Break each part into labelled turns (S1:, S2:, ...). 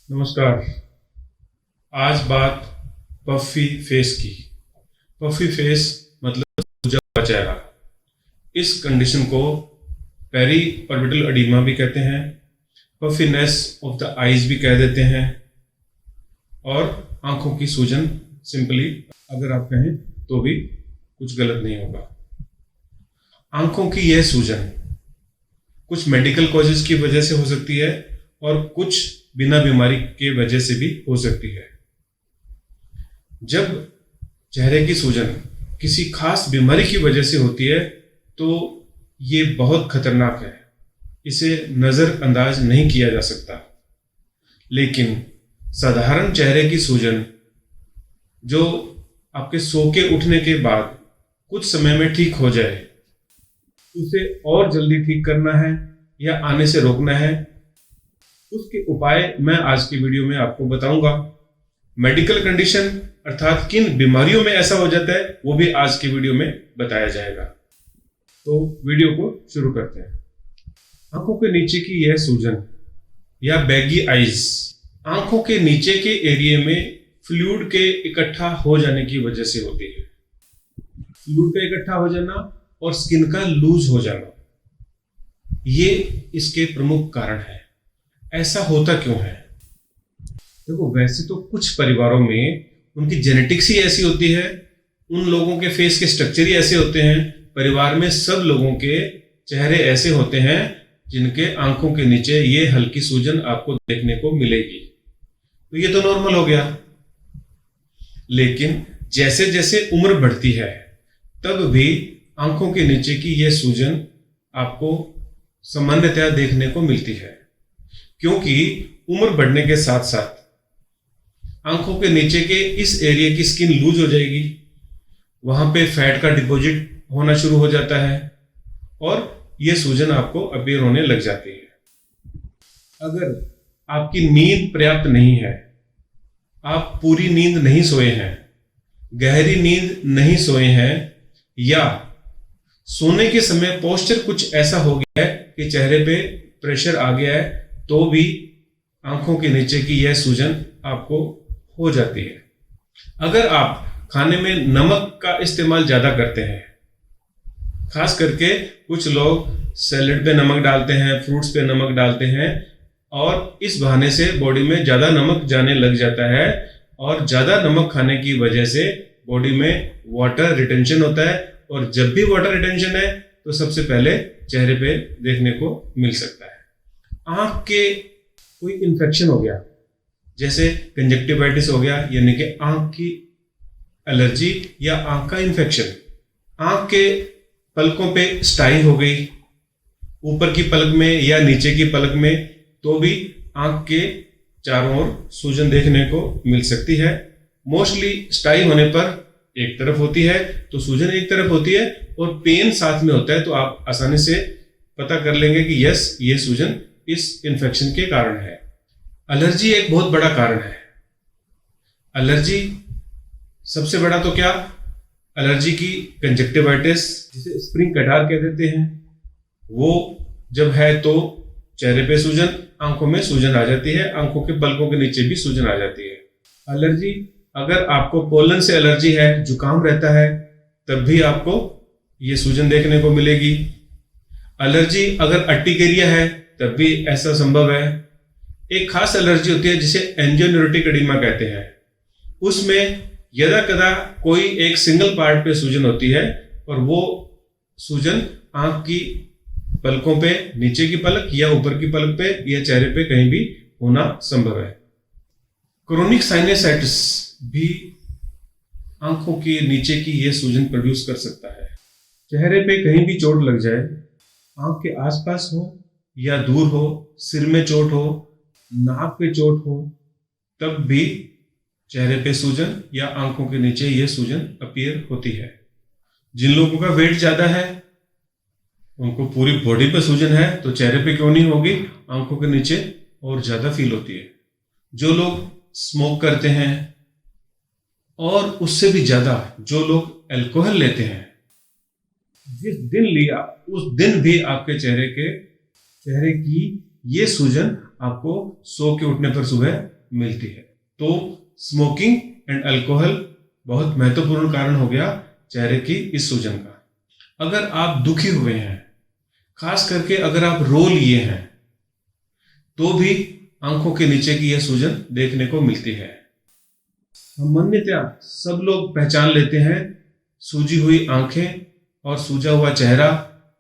S1: नमस्कार। आज बात पफी फेस की। पफी फेस मतलब सूजा हुआ चेहरा। इस कंडीशन को पेरी ऑर्बिटल एडिमा भी कहते हैं, पफीनेस ऑफ द आईज भी कह देते हैं, और आंखों की सूजन सिंपली अगर आप कहें तो भी कुछ गलत नहीं होगा। आंखों की यह सूजन कुछ मेडिकल कॉजेज की वजह से हो सकती है और कुछ बिना बीमारी के वजह से भी हो सकती है। जब चेहरे की सूजन किसी खास बीमारी की वजह से होती है तो ये बहुत खतरनाक है, इसे नज़रअंदाज नहीं किया जा सकता। लेकिन साधारण चेहरे की सूजन जो आपके सो के उठने के बाद कुछ समय में ठीक हो जाए, उसे और जल्दी ठीक करना है या आने से रोकना है, उसके उपाय मैं आज की वीडियो में आपको बताऊंगा। मेडिकल कंडीशन अर्थात किन बीमारियों में ऐसा हो जाता है वो भी आज की वीडियो में बताया जाएगा। तो वीडियो को शुरू करते हैं। आंखों के नीचे की यह सूजन या बैगी आईज आंखों के नीचे के एरिया में फ्लूइड के इकट्ठा हो जाने की वजह से होती है। फ्लूइड का इकट्ठा हो जाना और स्किन का लूज हो जाना, ये इसके प्रमुख कारण है। ऐसा होता क्यों है? देखो, वैसे तो कुछ परिवारों में उनकी जेनेटिक्स ही ऐसी होती है, उन लोगों के फेस के स्ट्रक्चर ही ऐसे होते हैं, परिवार में सब लोगों के चेहरे ऐसे होते हैं जिनके आंखों के नीचे ये हल्की सूजन आपको देखने को मिलेगी। तो ये तो नॉर्मल हो गया। लेकिन जैसे जैसे उम्र बढ़ती है तब भी आंखों के नीचे की यह सूजन आपको सामान्यतया देखने को मिलती है, क्योंकि उम्र बढ़ने के साथ साथ आंखों के नीचे के इस एरिया की स्किन लूज हो जाएगी, वहां पे फैट का डिपॉजिट होना शुरू हो जाता है और यह सूजन आपको अपीयर होने लग जाती है। अगर आपकी नींद पर्याप्त नहीं है, आप पूरी नींद नहीं सोए हैं, गहरी नींद नहीं सोए हैं, या सोने के समय पोस्चर कुछ ऐसा हो गया है कि चेहरे पे प्रेशर आ गया है, तो भी आंखों के नीचे की यह सूजन आपको हो जाती है। अगर आप खाने में नमक का इस्तेमाल ज्यादा करते हैं, खास करके कुछ लोग सैलेड पे नमक डालते हैं, फ्रूट्स पे नमक डालते हैं, और इस बहाने से बॉडी में ज्यादा नमक जाने लग जाता है, और ज्यादा नमक खाने की वजह से बॉडी में वाटर रिटेंशन होता है, और जब भी वाटर रिटेंशन है तो सबसे पहले चेहरे पे देखने को मिल सकता है। आंख के कोई इन्फेक्शन हो गया, जैसे कंजक्टिवाइटिस हो गया, यानी कि आंख की एलर्जी या आंख का इन्फेक्शन, आंख के पलकों पे स्टाई हो गई, ऊपर की पलक में या नीचे की पलक में, तो भी आंख के चारों ओर सूजन देखने को मिल सकती है। मोस्टली स्टाई होने पर एक तरफ होती है तो सूजन एक तरफ होती है, और पेन साथ में होता है, तो आप आसानी से पता कर लेंगे कि यस, ये सूजन इस इन्फेक्शन के कारण है। एलर्जी एक बहुत बड़ा कारण है। एलर्जी सबसे बड़ा तो क्या, एलर्जी की कंजक्टिवाइटिस, जिसे स्प्रिंग कटार कह देते हैं, वो जब है तो चेहरे पे सूजन, आंखों में सूजन आ जाती है, आंखों के पलकों के नीचे भी सूजन आ जाती है। एलर्जी, अगर आपको पोलन से एलर्जी है, जुकाम रहता है, तब भी आपको ये सूजन देखने को मिलेगी। एलर्जी अगर अर्टिकेरिया है तब भी ऐसा संभव है। एक खास एलर्जी होती है जिसे एंजियोन्यूरोटिक एडिमा कहते हैं, उसमें यदा कदा कोई एक सिंगल पार्ट पे सूजन होती है, और वो सूजन आंख की पलकों पे, नीचे की पलक या ऊपर की पलक पे या चेहरे पे कहीं भी होना संभव है। क्रोनिक साइनसाइटिस भी आंखों के नीचे की यह सूजन प्रोड्यूस कर सकता है। चेहरे पे कहीं भी चोट लग जाए, आंख के आसपास हो या दूर हो, सिर में चोट हो, नाक पे चोट हो, तब भी चेहरे पे सूजन या आंखों के नीचे यह सूजन अपीयर होती है। जिन लोगों का वेट ज्यादा है, उनको पूरी बॉडी पे सूजन है, तो चेहरे पे क्यों नहीं होगी, आंखों के नीचे और ज्यादा फील होती है। जो लोग स्मोक करते हैं, और उससे भी ज्यादा जो लोग अल्कोहल लेते हैं, जिस दिन लिया उस दिन भी आपके चेहरे की ये सूजन आपको सो के उठने पर सुबह मिलती है। तो स्मोकिंग एंड अल्कोहल बहुत महत्वपूर्ण कारण हो गया चेहरे की इस सूजन का। अगर आप दुखी हुए हैं, खास करके अगर आप रो लिए हैं, तो भी आंखों के नीचे की यह सूजन देखने को मिलती है। सामान्यतया सब लोग पहचान लेते हैं सूजी हुई आंखें और सूजा हुआ चेहरा।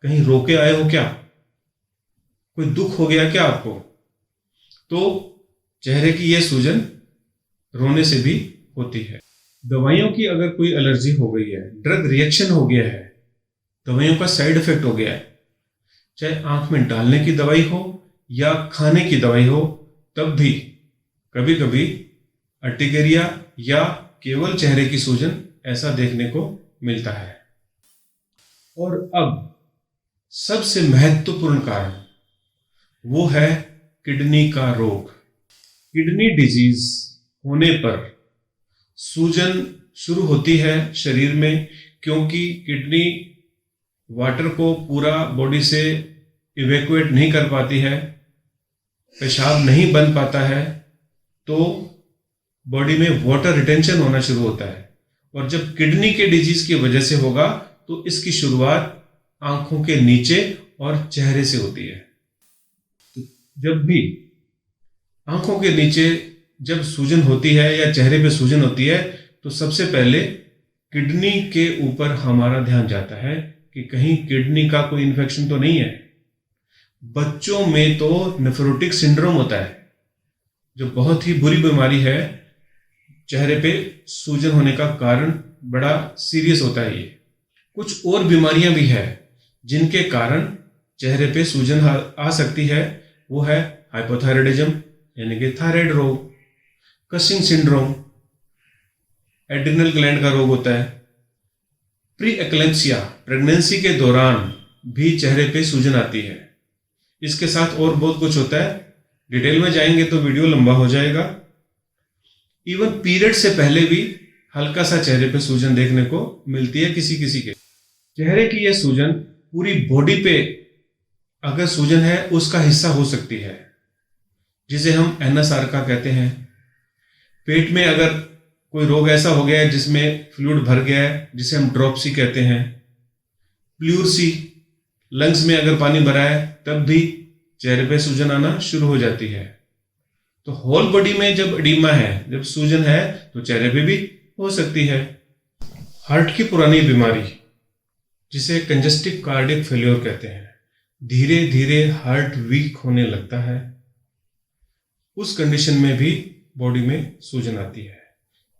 S1: कहीं रो के आए हो क्या? कोई दुख हो गया क्या आपको? तो चेहरे की यह सूजन रोने से भी होती है। दवाइयों की अगर कोई एलर्जी हो गई है, ड्रग रिएक्शन हो गया है, दवाइयों का साइड इफेक्ट हो गया है, चाहे आंख में डालने की दवाई हो या खाने की दवाई हो, तब भी कभी कभी अर्टिकेरिया या केवल चेहरे की सूजन ऐसा देखने को मिलता है। और अब सबसे महत्वपूर्ण कारण वो है किडनी का रोग। किडनी डिजीज होने पर सूजन शुरू होती है शरीर में, क्योंकि किडनी वाटर को पूरा बॉडी से इवैक्यूएट नहीं कर पाती है, पेशाब नहीं बन पाता है, तो बॉडी में वाटर रिटेंशन होना शुरू होता है। और जब किडनी के डिजीज की वजह से होगा तो इसकी शुरुआत आंखों के नीचे और चेहरे से होती है। तो जब भी आंखों के नीचे जब सूजन होती है या चेहरे पे सूजन होती है, तो सबसे पहले किडनी के ऊपर हमारा ध्यान जाता है कि कहीं किडनी का कोई इन्फेक्शन तो नहीं है। बच्चों में तो नेफ्रोटिक सिंड्रोम होता है, जो बहुत ही बुरी बीमारी है। चेहरे पे सूजन होने का कारण बड़ा सीरियस होता है। ये कुछ और बीमारियां भी है जिनके कारण चेहरे पे सूजन आ सकती है। वो है हाइपोथायराइडिज्म यानी कि थायराइड रोग, कशिंग सिंड्रोम, एड्रिनल ग्लैंड का रोग होता है, प्री एक्लेम्पसिया प्रेगनेंसी के दौरान भी चेहरे पे सूजन आती है। इसके साथ और बहुत कुछ होता है, डिटेल में जाएंगे तो वीडियो लंबा हो जाएगा। इवन पीरियड से पहले भी हल्का सा चेहरे पे सूजन देखने को मिलती है किसी किसी के। चेहरे की यह सूजन पूरी बॉडी पे अगर सूजन है उसका हिस्सा हो सकती है, जिसे हम एनएसआरका कहते हैं। पेट में अगर कोई रोग ऐसा हो गया है जिसमें फ्लूइड भर गया है, जिसे हम ड्रॉपसी कहते हैं। प्लूरसी, लंग्स में अगर पानी भरा है तब भी चेहरे पे सूजन आना शुरू हो जाती है। तो होल बॉडी में जब एडिमा है, जब सूजन है, तो चेहरे पे भी हो सकती है। हार्ट की पुरानी बीमारी जिसे कंजस्टिव कार्डियक फेल्योर कहते हैं, धीरे धीरे हार्ट वीक होने लगता है, उस कंडीशन में भी बॉडी में सूजन आती है।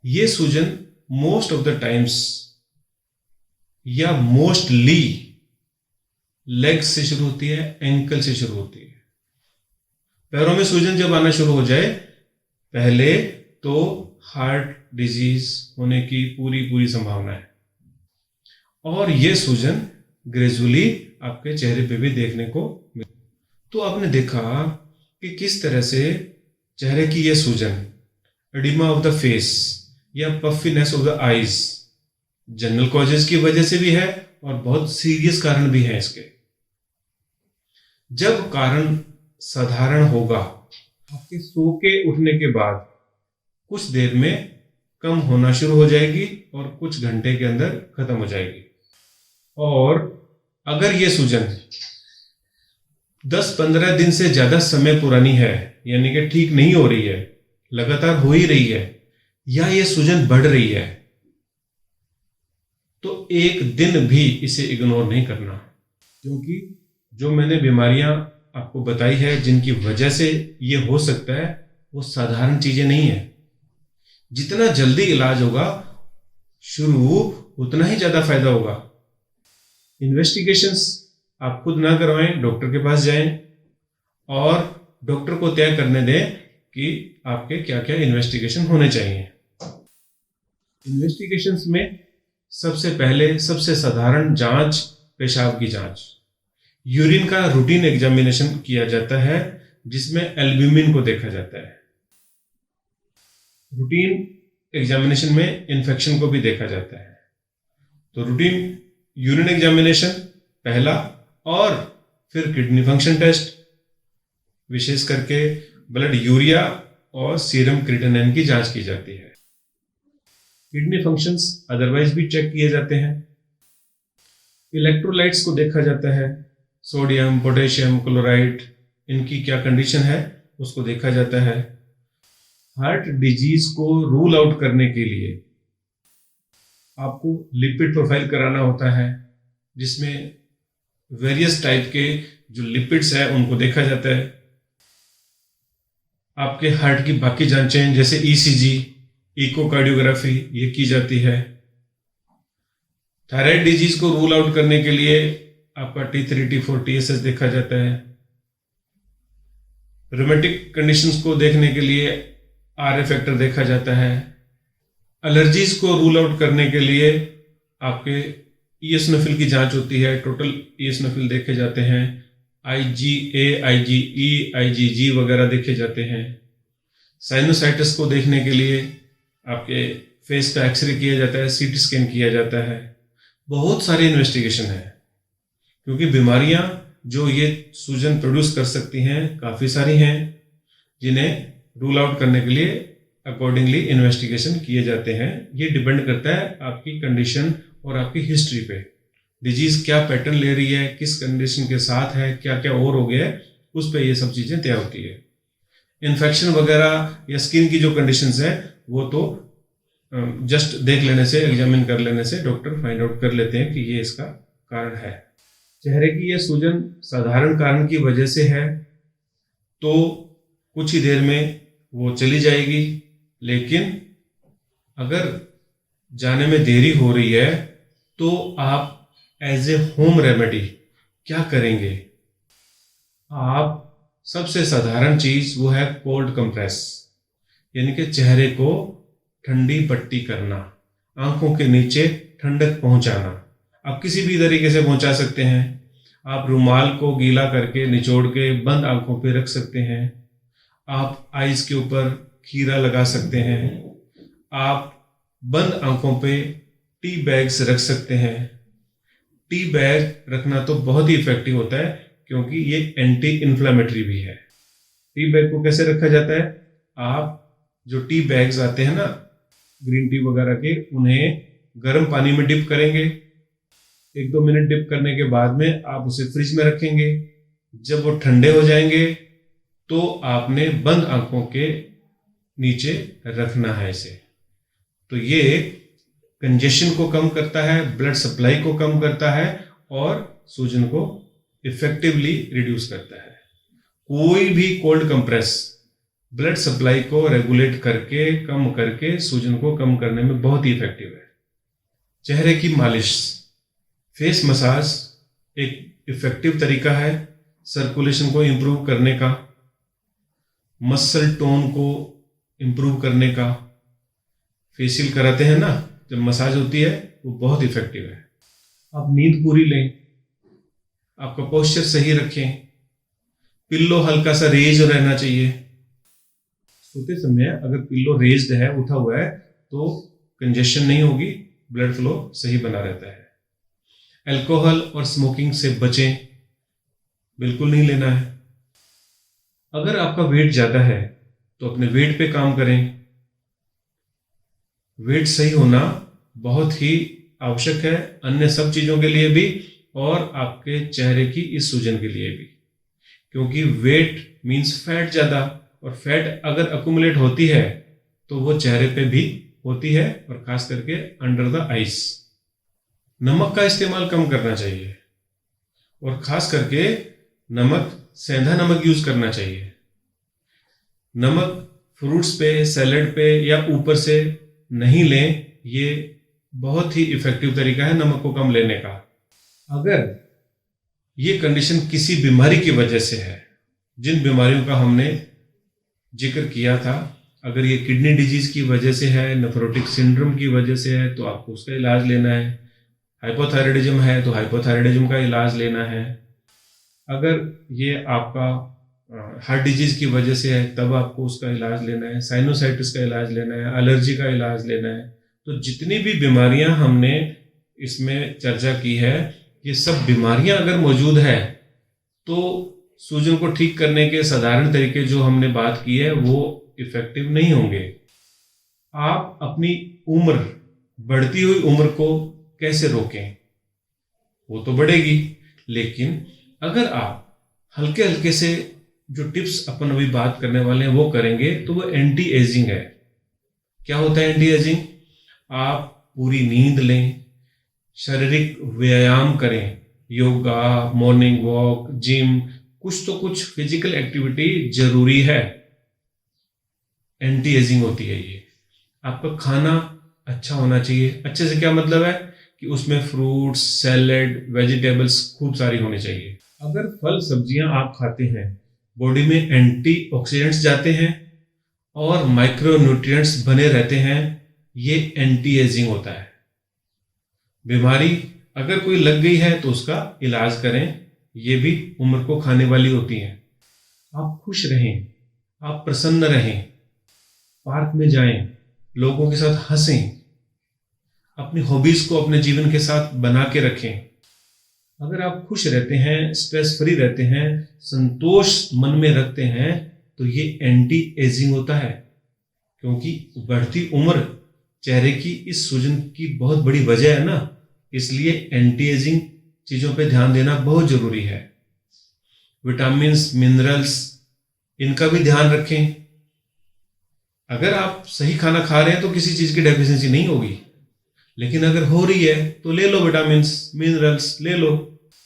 S1: ये सूजन मोस्ट ऑफ द टाइम्स या मोस्टली लेग से शुरू होती है, एंकल से शुरू होती है। पैरों में सूजन जब आना शुरू हो जाए, पहले तो हार्ट डिजीज होने की पूरी संभावना है। और यह सूजन ग्रेजुअली आपके चेहरे पे भी देखने को मिले। तो आपने देखा कि किस तरह से चेहरे की यह सूजन, एडिमा ऑफ द फेस या puffiness of the eyes, general causes की वजह से भी है और बहुत सीरियस कारण भी है इसके। जब कारण साधारण होगा, आपके सो के उठने के बाद कुछ देर में कम होना शुरू हो जाएगी और कुछ घंटे के अंदर खत्म हो जाएगी। और अगर ये सूजन 10-15 दिन से ज्यादा समय पुरानी है, यानी कि ठीक नहीं हो रही है, लगातार हो ही रही है, या ये सूजन बढ़ रही है, तो एक दिन भी इसे इग्नोर नहीं करना। क्योंकि जो मैंने बीमारियां आपको बताई है जिनकी वजह से ये हो सकता है, वो साधारण चीजें नहीं है। जितना जल्दी इलाज होगा शुरू, उतना ही ज्यादा फायदा होगा। इन्वेस्टिगेशंस आप खुद ना करवाएं, डॉक्टर के पास जाएं और डॉक्टर को तय करने दें कि आपके क्या क्या इन्वेस्टिगेशन होने चाहिए। इन्वेस्टिगेशंस में सबसे पहले सबसे साधारण जांच पेशाब की जांच, यूरिन का रूटीन एग्जामिनेशन किया जाता है जिसमें एल्ब्यूमिन को देखा जाता है। रूटीन एग्जामिनेशन में इन्फेक्शन को भी देखा जाता है। तो रूटीन यूरिन एग्जामिनेशन पहला, और फिर किडनी फंक्शन टेस्ट, विशेष करके ब्लड यूरिया और सीरम क्रिएटिनिन की जांच की जाती है। किडनी फंक्शंस अदरवाइज भी चेक किए जाते हैं। इलेक्ट्रोलाइट्स को देखा जाता है, सोडियम, पोटेशियम, क्लोराइड, इनकी क्या कंडीशन है उसको देखा जाता है। हार्ट डिजीज को रूल आउट करने के लिए आपको लिपिड प्रोफाइल कराना होता है, जिसमें वेरियस टाइप के जो लिपिड्स है उनको देखा जाता है। आपके हार्ट की बाकी जांचें जैसे ईसीजी, इकोकार्डियोग्राफी ये की जाती है। थायराइड डिजीज को रूल आउट करने के लिए आपका T3, T4, TSH देखा जाता है। रोमेटिक कंडीशंस को देखने के लिए RA फैक्टर देखा जाता है। एलर्जीज को रूल आउट करने के लिए आपके ईओसिनोफिल की जांच होती है, टोटल ईओसिनोफिल देखे जाते हैं, IgA, IgE, IgG वगैरह देखे जाते हैं। साइनोसाइटिस को देखने के लिए आपके फेस का एक्सरे किया जाता है, CT स्कैन किया जाता है। बहुत सारी इन्वेस्टिगेशन है, क्योंकि बीमारियां जो ये सूजन प्रोड्यूस कर सकती हैं काफ़ी सारी हैं, जिन्हें रूल आउट करने के लिए अकॉर्डिंगली इन्वेस्टिगेशन किए जाते हैं। ये डिपेंड करता है आपकी कंडीशन और आपकी हिस्ट्री पे, डिजीज क्या पैटर्न ले रही है, किस कंडीशन के साथ है, क्या क्या और हो गया है, उस पे ये सब चीज़ें तय होती है। इन्फेक्शन वगैरह या स्किन की जो कंडीशंस है वो तो जस्ट देख लेने से, एग्जामिन कर लेने से डॉक्टर फाइंड आउट कर लेते हैं कि ये इसका कारण है। चेहरे की ये सूजन साधारण कारण की वजह से है तो कुछ ही देर में वो चली जाएगी, लेकिन अगर जाने में देरी हो रही है तो आप एज ए होम रेमेडी क्या करेंगे? आप सबसे साधारण चीज वो है कोल्ड कंप्रेस, यानी कि चेहरे को ठंडी पट्टी करना, आंखों के नीचे ठंडक पहुंचाना। आप किसी भी तरीके से पहुंचा सकते हैं। आप रुमाल को गीला करके निचोड़ के बंद आंखों पे रख सकते हैं। आप आइज के ऊपर खीरा लगा सकते हैं। आप बंद आंखों पे टी बैग्स रख सकते हैं। टी बैग रखना तो बहुत ही इफेक्टिव होता है, क्योंकि ये एंटी इन्फ्लेमेटरी भी है। टी बैग को कैसे रखा जाता है? आप जो टी बैग्स आते हैं ना ग्रीन टी वगैरह के, उन्हें गर्म पानी में डिप करेंगे। 1-2 मिनट डिप करने के बाद में आप उसे फ्रिज में रखेंगे। जब वो ठंडे हो जाएंगे तो आपने बंद आंखों के नीचे रखना है इसे। तो ये कंजेशन को कम करता है, ब्लड सप्लाई को कम करता है और सूजन को इफेक्टिवली रिड्यूस करता है। कोई भी कोल्ड कंप्रेस ब्लड सप्लाई को रेगुलेट करके, कम करके सूजन को कम करने में बहुत ही इफेक्टिव है। चेहरे की मालिश, फेस मसाज एक इफेक्टिव तरीका है सर्कुलेशन को इम्प्रूव करने का, मसल टोन को इम्प्रूव करने का। फेशियल कराते हैं ना, जब मसाज होती है वो बहुत इफेक्टिव है। आप नींद पूरी लें, आपका पोस्चर सही रखें, पिल्लो हल्का सा रेज रहना चाहिए। सोते समय अगर पिल्लो रेज्ड है, उठा हुआ है, तो कंजेशन नहीं होगी, ब्लड फ्लो सही बना रहता है। अल्कोहल और स्मोकिंग से बचें, बिल्कुल नहीं लेना है। अगर आपका वेट ज्यादा है तो अपने वेट पे काम करें। वेट सही होना बहुत ही आवश्यक है, अन्य सब चीजों के लिए भी और आपके चेहरे की इस सूजन के लिए भी, क्योंकि वेट मींस फैट ज्यादा, और फैट अगर अकुमुलेट होती है तो वो चेहरे पे भी होती है, और खास करके अंडर द आइज। नमक का इस्तेमाल कम करना चाहिए, और खास करके नमक, सेंधा नमक यूज करना चाहिए। नमक फ्रूट्स पे, सैलेड पे या ऊपर से नहीं लें, ये बहुत ही इफेक्टिव तरीका है नमक को कम लेने का। अगर ये कंडीशन किसी बीमारी की वजह से है, जिन बीमारियों का हमने जिक्र किया था, अगर ये किडनी डिजीज की वजह से है, नेफ्रोटिक सिंड्रोम की वजह से है, तो आपको उसका इलाज लेना है। हाइपोथायराइडिज्म है तो हाइपोथायराइडिज्म का इलाज लेना है। अगर ये आपका हार्ट डिजीज की वजह से है, तब आपको उसका इलाज लेना है। साइनोसाइटिस का इलाज लेना है, एलर्जी का इलाज लेना है। तो जितनी भी बीमारियां हमने इसमें चर्चा की है, ये सब बीमारियां अगर मौजूद है तो सूजन को ठीक करने के साधारण तरीके जो हमने बात की है वो इफेक्टिव नहीं होंगे। आप अपनी उम्र, बढ़ती हुई उम्र को कैसे रोकें? वो तो बढ़ेगी, लेकिन अगर आप हल्के हल्के से जो टिप्स अपन अभी बात करने वाले हैं वो करेंगे तो वो एंटी एजिंग है। क्या होता है एंटी एजिंग? आप पूरी नींद लें, शारीरिक व्यायाम करें, योगा, मॉर्निंग वॉक, जिम, कुछ तो कुछ फिजिकल एक्टिविटी जरूरी है। एंटी एजिंग होती है ये। आपका खाना अच्छा होना चाहिए। अच्छे से क्या मतलब है कि उसमें फ्रूट्स, सैलेड, वेजिटेबल्स खूब सारी होनी चाहिए। अगर फल सब्जियां आप खाते हैं, बॉडी में एंटीऑक्सीडेंट्स जाते हैं और माइक्रो न्यूट्रिएंट्स बने रहते हैं, ये एंटी एजिंग होता है। बीमारी अगर कोई लग गई है तो उसका इलाज करें, ये भी उम्र को खाने वाली होती है। आप खुश रहें, आप प्रसन्न रहें, पार्क में जाएं, लोगों के साथ हंसें, अपनी हॉबीज को अपने जीवन के साथ बना के रखें। अगर आप खुश रहते हैं, स्ट्रेस फ्री रहते हैं, संतोष मन में रखते हैं, तो ये एंटी एजिंग होता है। क्योंकि बढ़ती उम्र चेहरे की इस सूजन की बहुत बड़ी वजह है ना, इसलिए एंटी एजिंग चीजों पे ध्यान देना बहुत जरूरी है। विटामिन्स, मिनरल्स, इनका भी ध्यान रखें। अगर आप सही खाना खा रहे हैं तो किसी चीज की डेफिशिएंसी नहीं होगी, लेकिन अगर हो रही है तो ले लो, विटामिन्स, मिनरल्स ले लो।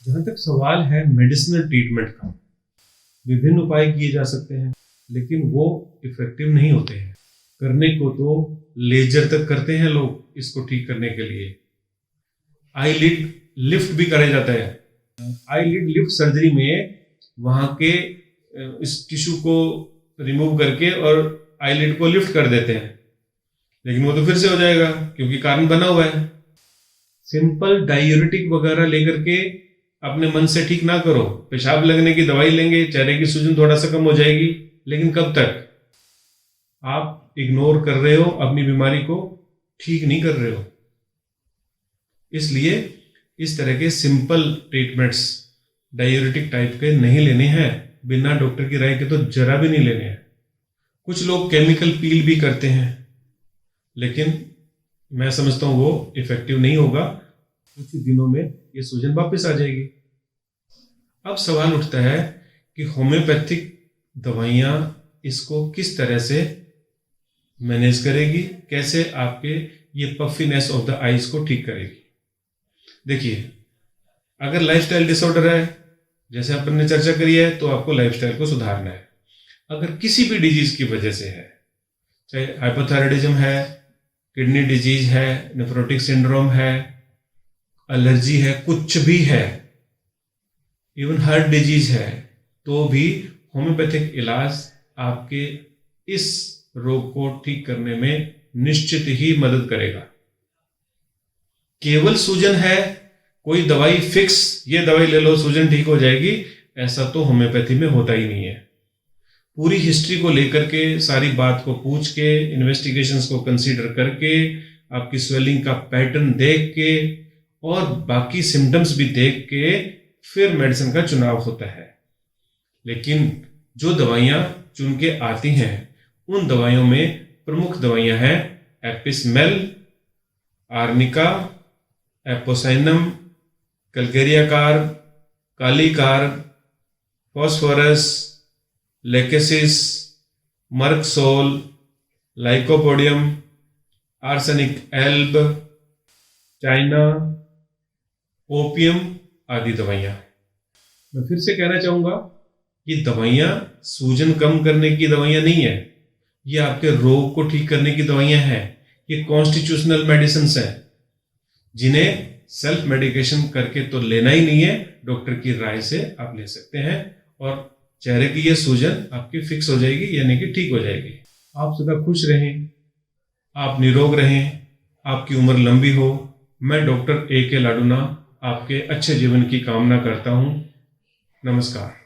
S1: जहां तक सवाल है मेडिसिनल ट्रीटमेंट का, विभिन्न उपाय किए जा सकते हैं, लेकिन वो इफेक्टिव नहीं होते हैं। करने को तो लेजर तक करते हैं लोग इसको ठीक करने के लिए। आईलिड लिफ्ट भी कराया जाता है। आईलिड लिफ्ट सर्जरी में वहां के इस टिश्यू को रिमूव करके और आईलिड को लिफ्ट कर देते हैं, लेकिन वो तो फिर से हो जाएगा क्योंकि कारण बना हुआ है। सिंपल डायूरेटिक वगैरह लेकर के अपने मन से ठीक ना करो। पेशाब लगने की दवाई लेंगे, चेहरे की सूजन थोड़ा सा कम हो जाएगी, लेकिन कब तक? आप इग्नोर कर रहे हो, अपनी बीमारी को ठीक नहीं कर रहे हो। इसलिए इस तरह के सिंपल ट्रीटमेंट्स डायूरेटिक टाइप के नहीं लेने हैं, बिना डॉक्टर की राय के तो जरा भी नहीं लेने हैं। कुछ लोग केमिकल पील भी करते हैं, लेकिन मैं समझता हूं वो इफेक्टिव नहीं होगा। कुछ ही दिनों में ये सूजन वापस आ जाएगी। अब सवाल उठता है कि होम्योपैथिक दवाइयां इसको किस तरह से मैनेज करेगी, कैसे आपके ये पफीनेस ऑफ द आईज को ठीक करेगी। देखिए, अगर लाइफस्टाइल डिसऑर्डर है, जैसे अपन ने चर्चा करी है, तो आपको लाइफस्टाइल को सुधारना है। अगर किसी भी डिजीज की वजह से है, चाहे हाइपोथायराइडिज्म है, किडनी डिजीज है, नेफ्रोटिक सिंड्रोम है, एलर्जी है, कुछ भी है, इवन हार्ट डिजीज है, तो भी होम्योपैथिक इलाज आपके इस रोग को ठीक करने में निश्चित ही मदद करेगा। केवल सूजन है, कोई दवाई फिक्स, ये दवाई ले लो सूजन ठीक हो जाएगी, ऐसा तो होम्योपैथी में होता ही नहीं है। पूरी हिस्ट्री को लेकर के, सारी बात को पूछ के, इन्वेस्टिगेशंस को कंसीडर करके, आपकी स्वेलिंग का पैटर्न देख के और बाकी सिम्टम्स भी देख के फिर मेडिसिन का चुनाव होता है। लेकिन जो दवाइयां चुन के आती हैं, उन दवाइयों में प्रमुख दवाइयां हैं apis mel, arnica, apocynum, calcarea carb, kali carb, phosphorus, lachesis, merc sol, lycopodium, arsenic alb, china, opium आदि दवाइयां। मैं फिर से कहना चाहूंगा कि दवाइयां सूजन कम करने की दवाइयां नहीं है, ये आपके रोग को ठीक करने की दवाइयां हैं। ये कॉन्स्टिट्यूशनल मेडिसिन्स हैं, जिन्हें सेल्फ मेडिकेशन करके तो लेना ही नहीं है, डॉक्टर की राय से आप ले सकते हैं और चेहरे की ये सूजन आपकी फिक्स हो जाएगी, यानी कि ठीक हो जाएगी। आप सदा खुश रहें, आप निरोग रहें, आपकी उम्र लंबी हो। मैं डॉक्टर AK लाडूना आपके अच्छे जीवन की कामना करता हूं। नमस्कार।